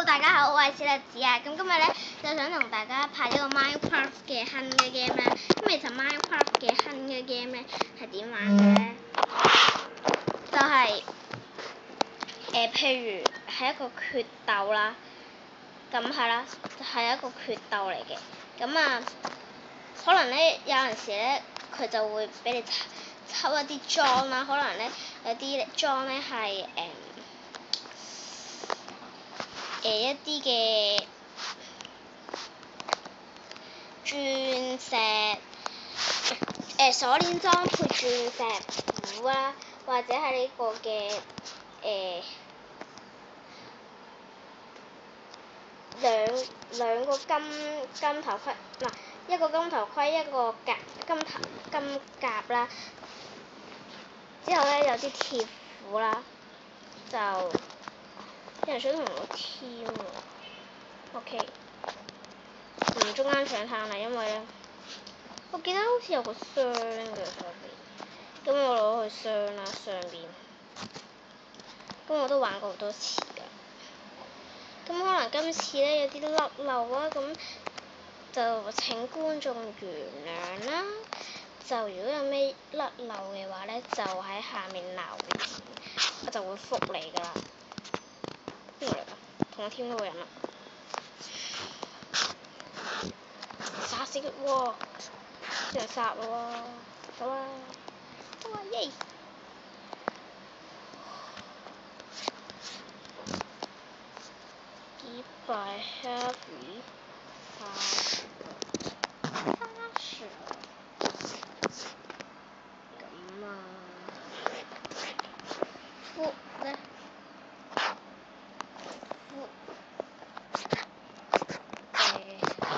Hello， 大家好，我係小栗子啊。咁今日咧就想同大家拍一個 Minecraft 嘅 Hunger Game 啦。咁其實 Minecraft 嘅 Hunger Game 咧係點玩嘅咧？就係譬如係一個決鬥啦。咁係啦，就係一個決鬥嚟嘅。咁啊，可能咧有陣時咧佢就會俾你抽一啲裝啦。可能咧有啲裝咧係一啲嘅鑽石鎖鏈裝配鑽石虎啦，或者係呢個嘅兩個金頭盔，唔係一個金頭盔，一個金甲啦。之後咧有啲鐵虎啦，就有人想同我添喎。OK， 唔中間上炭啦，因為咧我記得好似有個箱嘅上邊，咁我攞去箱啦上邊。咁我都玩過好多次㗎。咁可能今次咧有啲甩漏啊，咁就請觀眾原諒啦。就如果有咩甩漏嘅話咧，就喺下面留言，我就會覆你㗎啦。邊個嚟㗎？同我添嗰個人啦。殺死佢喎！俾人殺咯喎！走啊！走啊耶！Keep by heavy fashion。咁啊，food咧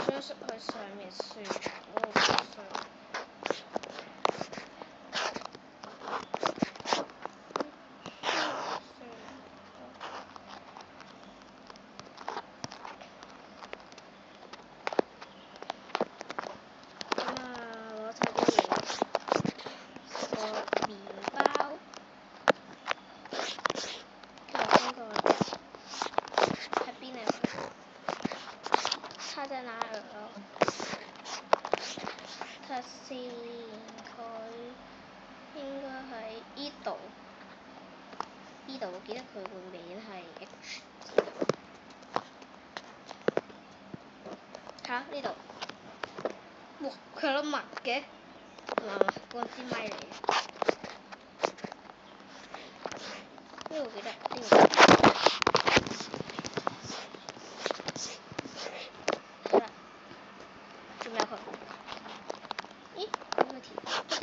將縮去上面算嗰個箱。他在哪兒啊？睇下先，佢應該喺依度。依度我記得佢個名係 H 字。睇下呢度。哇！佢有粒墨嘅。嗰支咪嚟嘅。呢個記得，呢個。好啦，仲有佢。咦？呢個條好正，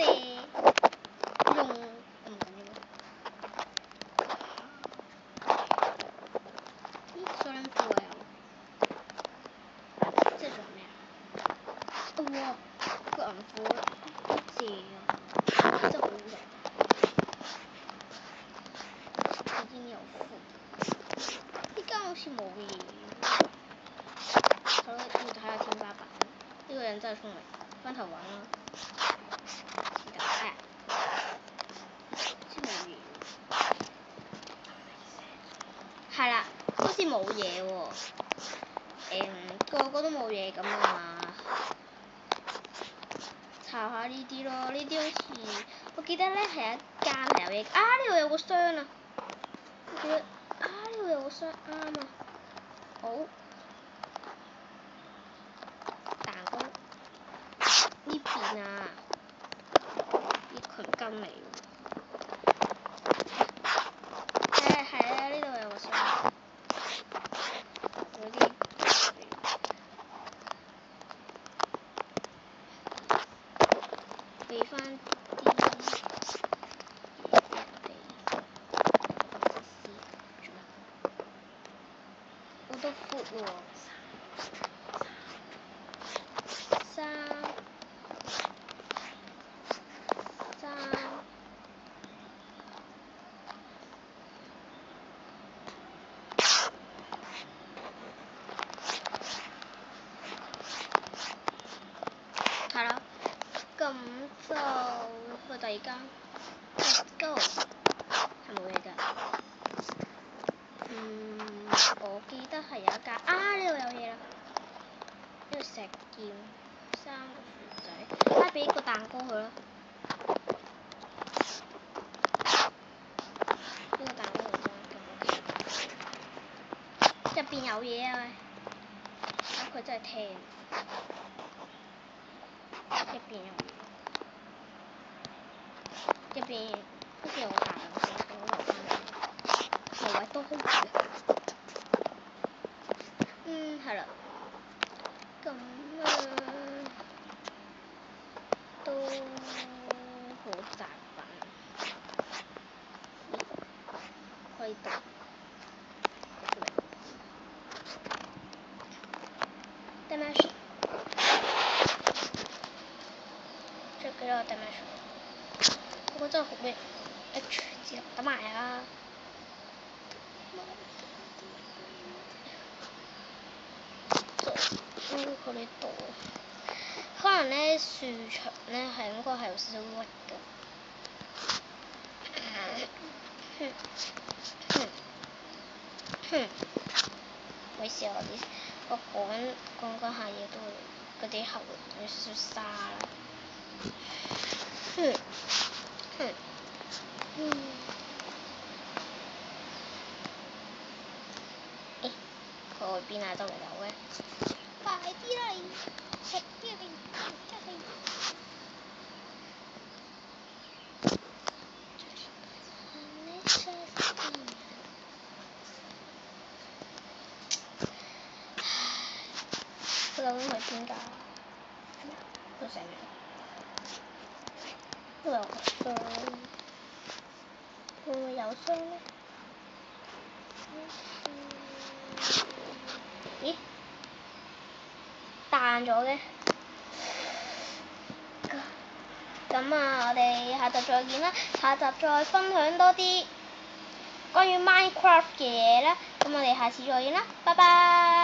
用唔緊要。咦？雙褲啊有。即係做咩啊？哇！個銀褲好正啊！真係好型。已經有褲。呢間好似冇嘢喎。好啦，要睇下天花板。呢個人真係聰明，翻頭揾啦。是但，哎呀，好似冇嘢喎。係啦，好似冇嘢喎。個個都冇嘢咁啊嘛。查下呢啲咯，呢啲好似我記得咧係一間係有嘢。啊！呢度有個箱啊。我記得啊，呢度有個箱啱啊。好。蛋糕呢邊啊，啲裙巾嚟喎。係啊，呢度有個箱。嗰啲俾翻啲嘢俾人哋。好多闊喎。衫。係啦，咁就去第二間。Let's go。係冇嘢㗎。我記得係有一間啊！呢度有嘢啦，呢個石劍，3個薯仔，俾個蛋糕佢啦。呢個蛋糕咁 OK。入邊有嘢啊！佢真係聽。入邊有嘢。入邊好似有大咁嘅，我落翻嚟。無謂多空住。係啦。咁都好雜品。可以讀。Dimension。最幾多個 dimension？ 我真係好咩 ？H 字打埋啊！佢呢度，可能咧樹牆咧係應該係有少少屈嘅。唔好意思啊，我講下嘢都會嗰啲喉有少少沙啦。佢去邊啊？周圍有嘅。快啲嚟！食啲嚟，真係。佢究竟去邊㗎？都成日。都有個箱。會唔會有箱咧？咦？彈咗嘅。咁啊，我哋下集再見啦！下集再分享多啲關於 Minecraft 嘅嘢啦。咁我哋下次再見啦，拜拜。